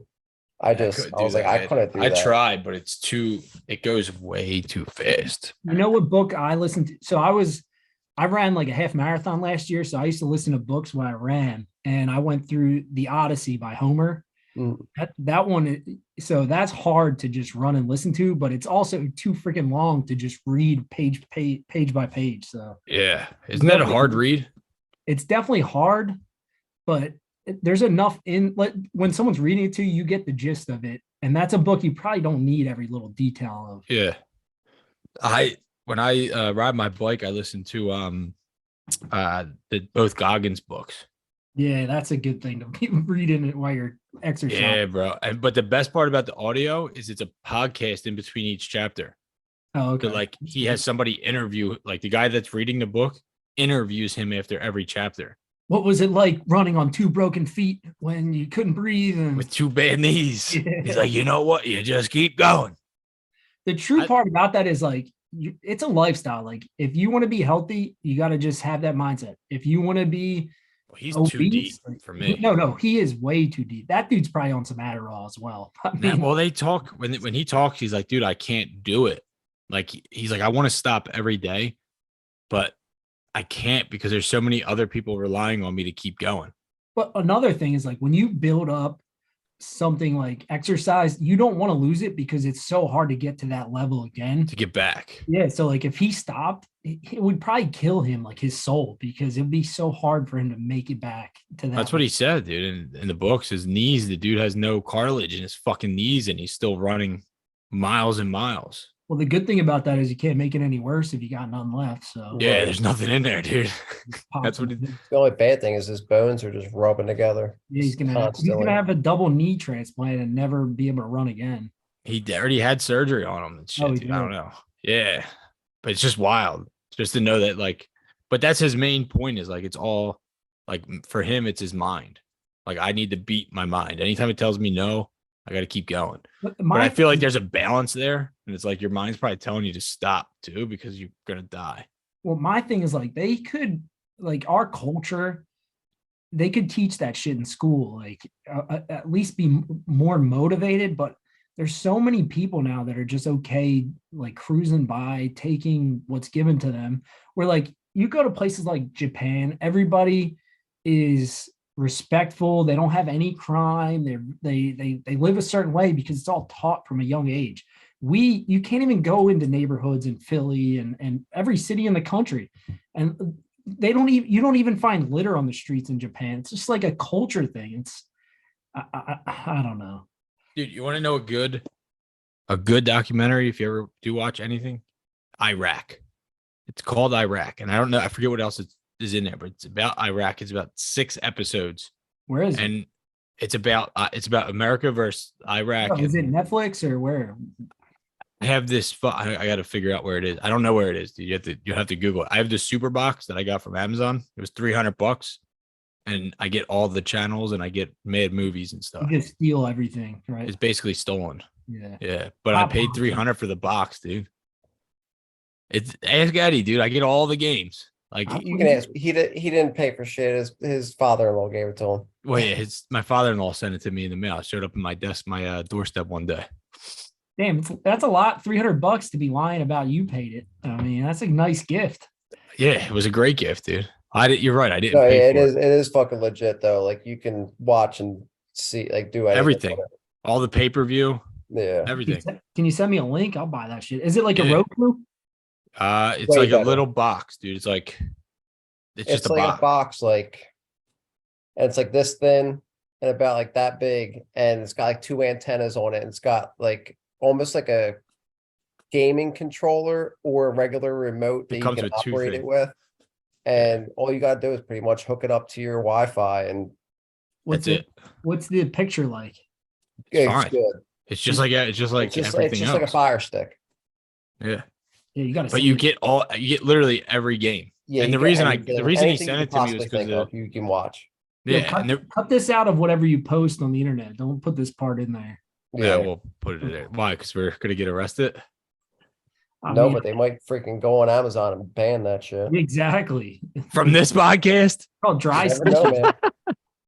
I couldn't I do was like, that, I man. couldn't do I that. tried, but it goes way too fast. You know what book I listened to? So I ran like a half marathon last year. So I used to listen to books when I ran, and I went through the Odyssey by Homer. Mm. That one, so that's hard to just run and listen to, but it's also too freaking long to just read page by page. So Yeah. Isn't that a hard read? it's definitely hard, but there's enough in like when someone's reading it to you, you get the gist of it. And that's a book you probably don't need every little detail of. Yeah. When I ride my bike, I listen to both Goggins books. Yeah, that's a good thing to be reading it while you're exercising. Yeah, bro. But the best part about the audio is it's a podcast in between each chapter. Oh, okay. So like he has somebody interview, like the guy that's reading the book interviews him after every chapter What was it like running on 2 broken feet when you couldn't breathe? And with 2 bad knees. Yeah. He's like, you know what? You just keep going. the true part about that is like it's a lifestyle. Like if you want to be healthy, you got to just have that mindset. If you want to be Well, he's obese, too deep for me. No, he is way too deep. That dude's probably on some Adderall as well. I mean, Well, they talk when he talks, he's like, dude, I can't do it. Like he's like, I want to stop every day, but I can't because there's so many other people relying on me to keep going. but another thing is like when you build up something like exercise, you don't want to lose it because it's so hard to get to that level again. To get back. Yeah. So like if he stopped, it would probably kill him, like his soul, because it'd be so hard for him to make it back to that. That's what he said, dude. In the books, his knees, the dude has no cartilage in his fucking knees and he's still running miles and miles. Well, the good thing about that is you can't make it any worse if you got none left. So Yeah, there's nothing in there, dude. That's what The only bad thing is his bones are just rubbing together. Yeah, he's gonna constantly. have a double knee transplant and never be able to run again. he already had surgery on him and shit, Oh, he dude. I don't did? know. Yeah. But it's just wild just to know that, like, but that's his main point is like, it's all like for him, it's his mind. Like, I need to beat my mind. Anytime it tells me no, I got to keep going. But I feel like there's a balance there. And it's like your mind's probably telling you to stop too because you're going to die. well, my thing is like they could, like our culture, they could teach that shit in school, like at least be more motivated. But there's so many people now that are just okay, like cruising by, taking what's given to them. Where like you go to places like Japan, everybody is respectful. They don't have any crime. They live a certain way because it's all taught from a young age. You can't even go into neighborhoods in Philly and every city in the country, and you don't even find litter on the streets in Japan. It's just like a culture thing. It's I don't know. Dude, you want to know a good documentary if you ever do watch anything? Iraq. It's called Iraq. And I don't know, I forget what else is in there, but it's about Iraq. It's about 6 episodes. Where is it? And it's about America versus Iraq. Oh, is it and Netflix or where? I have this I got to figure out where it is. I don't know where it is, dude. You have to Google it. I have this super box that I got from Amazon. It was $300 and I get all the channels and I get mad movies and stuff. You just steal everything, right? It's basically stolen. Yeah. Yeah, but I paid $300 for the box, dude. It's ask Eddie, dude. I get all the games. Like, You can ask. He didn't pay for shit. His father-in-law gave it to him. well, yeah, my father-in-law sent it to me in the mail. It showed up in my doorstep one day. Damn, that's a lot. $300 to be lying about you paid it. I mean, that's a nice gift. Yeah, it was a great gift, dude. You're right. I didn't No, pay yeah, for it is fucking legit though. Like you can watch and see, like do everything. All the pay-per-view, Yeah, everything. Can you send me a link? I'll buy that shit. Is it like a Yeah. Roku? It's Way like better. a little box, dude. It's just it's a like box. a box. Like and it's like this thin and about like that big, and it's got like two antennas on it, and it's got like almost like a gaming controller or a regular remote that you comes can with two operate it things. with. And all you gotta do is pretty much hook it up to your Wi-Fi, and What's That's it? it. What's the picture like? It's it's fine. good. It's just like It's everything just else. like a Fire Stick. Yeah. Yeah, you got to But see you it. get literally every game. Yeah, And you the get reason anything, the reason he anything you sent could it to me was possibly because think of, you can watch. Yo, yeah, and cut this out of whatever you post on the internet. Don't put this part in there. yeah, Yeah, we'll put it in there. Why? Because we're gonna get arrested. I no, mean, but they might freaking go on Amazon and ban that shit. exactly. From this podcast. Called You dry never know, snitching. man.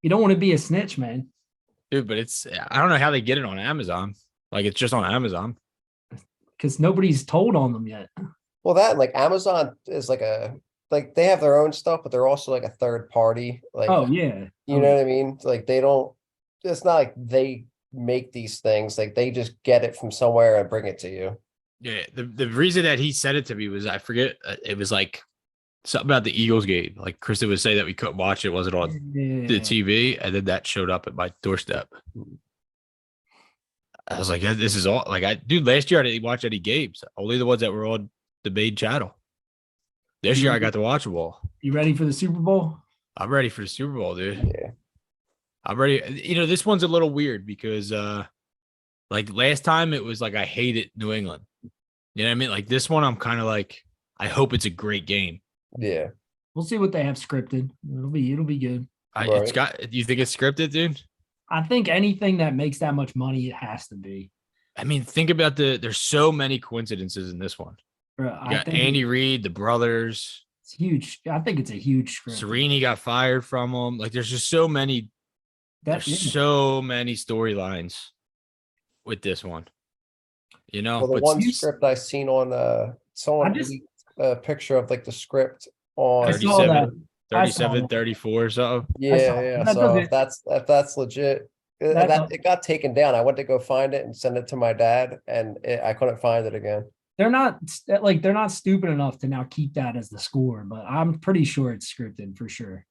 You don't want to be a snitch, man. Dude, but I don't know how they get it on Amazon. Like it's just on Amazon. Because nobody's told on them yet. Well, that like Amazon is like they have their own stuff, but they're also like a third party. Like, Oh yeah. you know what I mean? Like they don't. It's not like they make these things. Like they just get it from somewhere and bring it to you. Yeah, the reason that he sent it to me was I forget it was like something about the Eagles game. Like Krista would say that we couldn't watch it, wasn't on the TV, and then that showed up at my doorstep. I was like, this is all like dude, last year I didn't watch any games, only the ones that were on the main channel. This year I got to watch them all. You ready for the Super Bowl? I'm ready for the Super Bowl, dude. Yeah. I'm ready. You know, this one's a little weird because like last time it was like I hated New England. You know what I mean? Like this one, I'm kind of like, I hope it's a great game. Yeah. We'll see what they have scripted. It'll be good. It's got. You think it's scripted, dude? I think anything that makes that much money, it has to be. I mean, think about there's so many coincidences in this one. You got Andy Reid, the brothers. It's huge. I think it's a huge script. Serini got fired from them. Like, there's just so many. So many storylines with this one. You know, Well, the one script I seen on someone leaked a picture of like the script on 37, 34 or something. Yeah. So if that's legit, it got taken down. I went to go find it and send it to my dad, and I couldn't find it again. They're not stupid enough to now keep that as the score, but I'm pretty sure it's scripted for sure.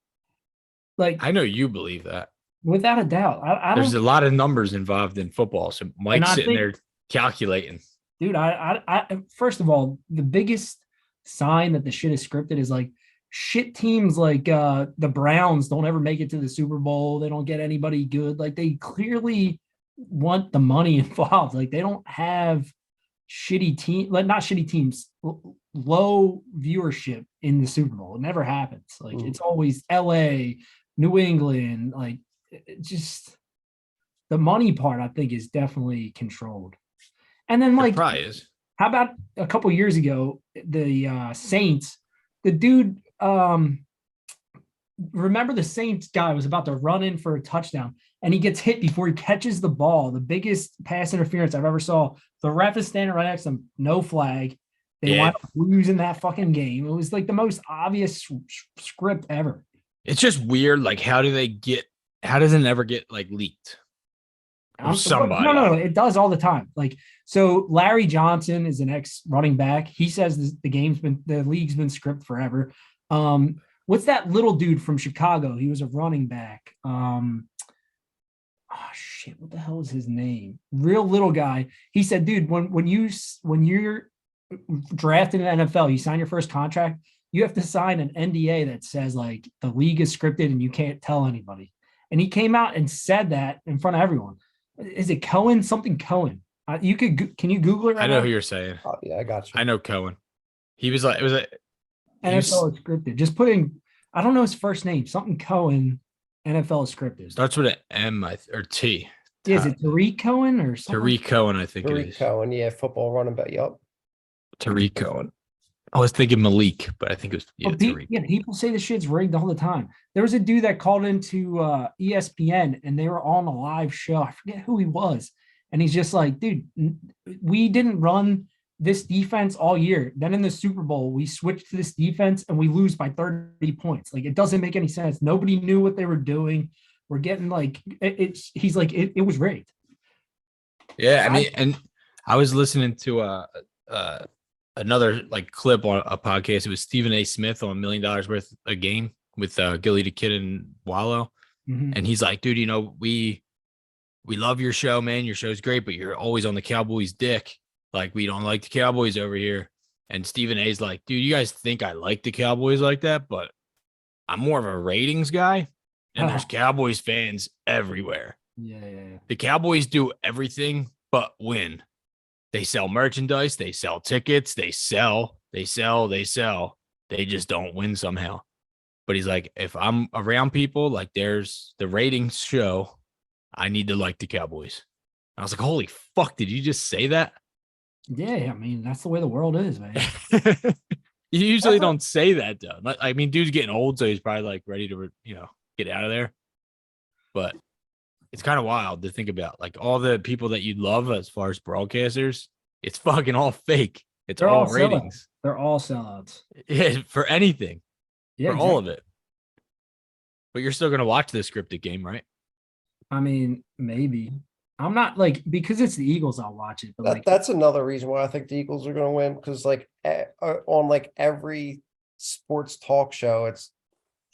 Like I know you believe that. Without a doubt. There's a lot of numbers involved in football. So Mike's sitting there calculating. Dude, I first of all, the biggest sign that the shit is scripted is like shit teams like the Browns don't ever make it to the Super Bowl. They don't get anybody good. Like they clearly want the money involved. Like they don't have shitty team, like not shitty teams, low viewership in the Super Bowl. It never happens. Like it's always LA, New England, like it just the money part I think is definitely controlled. And then like probably is. How about a couple years ago, the Saints, the dude remember the Saints guy was about to run in for a touchdown and he gets hit before he catches the ball. The biggest pass interference I've ever saw. The ref is standing right next to him, no flag. They wound up losing that fucking game. It was like the most obvious script ever. It's just weird. Like, how does it never get like leaked? Somebody. No, it does all the time. Like, so Larry Johnson is an ex running back. He says the league's been scripted forever. What's that little dude from Chicago? He was a running back. Oh shit, what the hell is his name? Real little guy. He said, dude, when you're drafted in the NFL, you sign your first contract, you have to sign an NDA that says like the league is scripted and you can't tell anybody. And he came out and said that in front of everyone. Is it Cohen? Something Cohen. Can you Google it right now? I know who you're saying. Oh, yeah, I got you. I know Cohen. He was like, it was a NFL is scripted. Just put in, I don't know his first name, something Cohen, NFL is scripted. Starts with an M or T. Is it Tariq Cohen or something? Tariq Cohen, I think it is. Tariq Cohen, yeah, football running back. Yup. Tariq Cohen. I was thinking Malik, but I think it was Tariq. Yeah, people say the shit's rigged all the time. There was a dude that called into ESPN and they were on a live show. I forget who he was. And he's just like, dude, we didn't run this defense all year. Then in the Super Bowl, we switched to this defense and we lose by 30 points. Like, it doesn't make any sense. Nobody knew what they were doing. We're getting like, he's like, it was rigged. Yeah, I mean, and I was listening to another like clip on a podcast. It was Stephen A. Smith on $1 Million Worth a Game with Gilly the Kid and Wallow. Mhm. And he's like, dude, we love your show, man. Your show's great, but you're always on the Cowboys' dick. Like, we don't like the Cowboys over here. And Stephen A's like, dude, you guys think I like the Cowboys like that, but I'm more of a ratings guy. And there's Cowboys fans everywhere. Yeah. The Cowboys do everything but win. They sell merchandise, they sell tickets, they sell. They just don't win somehow. But he's like, if I'm around people, like there's the ratings show, I need to like the Cowboys. I was like, holy fuck, did you just say that? Yeah, I mean, that's the way the world is, man. You usually don't say that, though. I mean, dude's getting old, so he's probably like ready to, get out of there. But it's kind of wild to think about. Like all the people that you love as far as broadcasters, it's fucking all fake. It's They're all all ratings. They're all sellouts. Yeah, for anything. Yeah, For all of it. But you're still going to watch the scripted game, right? I mean, maybe. I'm not like, because it's the Eagles, I'll watch it. But like, That's another reason why I think the Eagles are going to win, because like on like every sports talk show, it's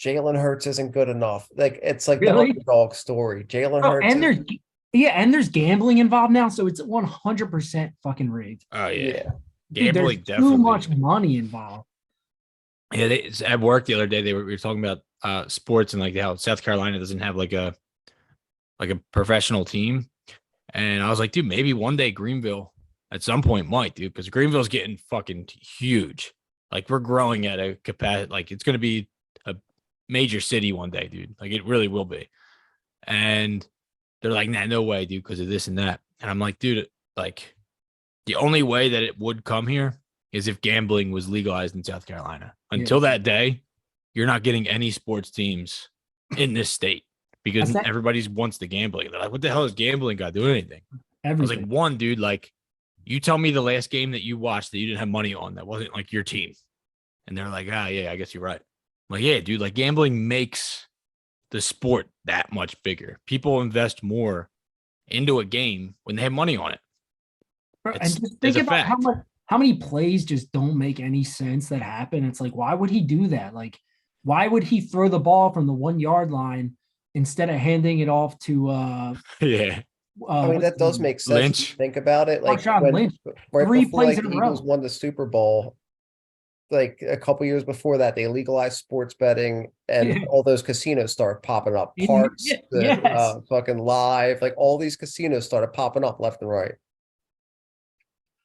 Jalen Hurts isn't good enough. Like it's like the Really? underdog story. Jalen oh, Hurts. and there's gambling involved now, so it's 100% fucking rigged. Oh, yeah. Dude, Gambling, there's definitely. too much money involved. Yeah, at work the other day, we were talking about sports and like how South Carolina doesn't have like a professional team. And I was like, dude, maybe one day Greenville at some point might, dude, because Greenville's getting fucking huge. Like we're growing at a capacity, like it's going to be a major city one day, dude. Like it really will be. And they're like, nah, no way, dude, because of this and that. And I'm like, dude, like the only way that it would come here is if gambling was legalized in South Carolina. Until that day, you're not getting any sports teams in this state. Because everybody wants the gambling. They're like, what the hell is gambling got to do anything? I was like, one, dude, like, you tell me the last game that you watched that you didn't have money on that wasn't like your team. And they're like, yeah, I guess you're right. I'm like, yeah, dude, like gambling makes the sport that much bigger. People invest more into a game when they have money on it. And just think about how many plays just don't make any sense that happen. It's like, why would he do that? Like, why would he throw the ball from the 1 yard line instead of handing it off to yeah. I mean, that does make sense. Lynch. If you think about it. Like Lynch. Right 3 before plays like in the a row. Eagles won the Super Bowl, like a couple years before that, they legalized sports betting, and all those casinos started popping up. Parks, fucking Live, like all these casinos started popping up left and right.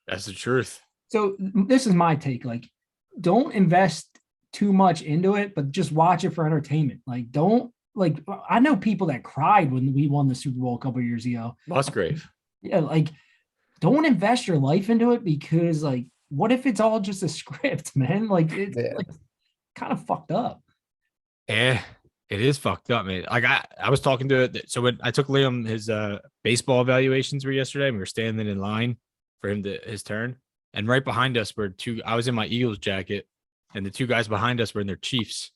That's the truth. So this is my take. Like, don't invest too much into it, but just watch it for entertainment. Like, don't like. I know people that cried when we won the Super Bowl a couple of years ago. Musgrave. Yeah, like, don't invest your life into it, because like, what if it's all just a script, man? Like it's like kind of fucked up. Yeah, it is fucked up, man. Like I was talking to it. So when I took Liam, his baseball evaluations were yesterday, and we were standing in line for him to his turn. And right behind us were I was in my Eagles jacket, and the two guys behind us were in their Chiefs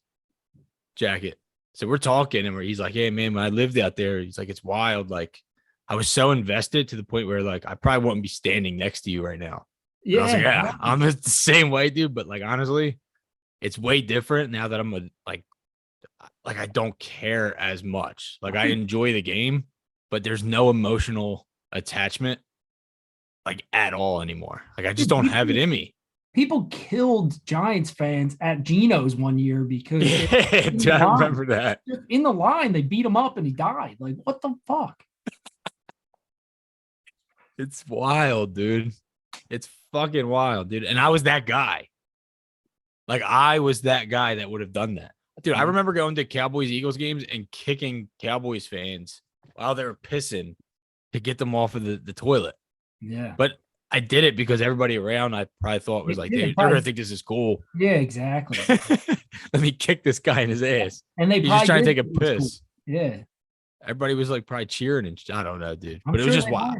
jacket. So we're talking, and he's like, hey man, when I lived out there, he's like, it's wild. Like I was so invested to the point where like I probably wouldn't be standing next to you right now. Yeah, I was like, yeah, I'm the same way, dude. But like honestly, it's way different now that I'm like I don't care as much. Like I enjoy the game, but there's no emotional attachment like at all anymore. Like I just don't have it in me. People killed Giants fans at Geno's one year because I remember that. In the line, they beat him up and he died. Like, what the fuck? It's wild, dude. It's fucking wild, dude. And I was that guy. Like I was that guy that would have done that. Dude, I remember going to Cowboys Eagles games and kicking Cowboys fans while they were pissing to get them off of the toilet. Yeah. But I did it because everybody around I probably thought was like, dude, they're gonna think this is cool. Yeah, exactly. Let me kick this guy in his ass. And he's just trying to take a piss. Cool. Yeah. Everybody was like probably cheering and I don't know, dude. But it was just wild.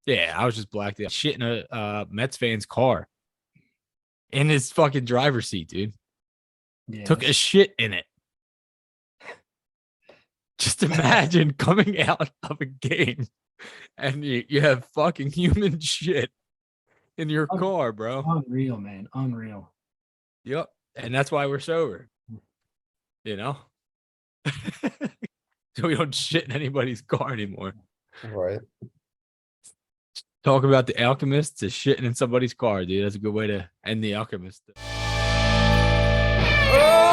Yeah, I was just blacked out. Shit in a Mets fan's car. In his fucking driver's seat, dude. Yeah. Took a shit in it. Just imagine coming out of a game and you have fucking human shit in your car, bro. Unreal, man. Unreal. Yep. And that's why we're sober. You know? so we don't shit in anybody's car anymore. Right. Talk about the Alchemist to shitting in somebody's car, dude. That's a good way to end the Alchemist. Oh,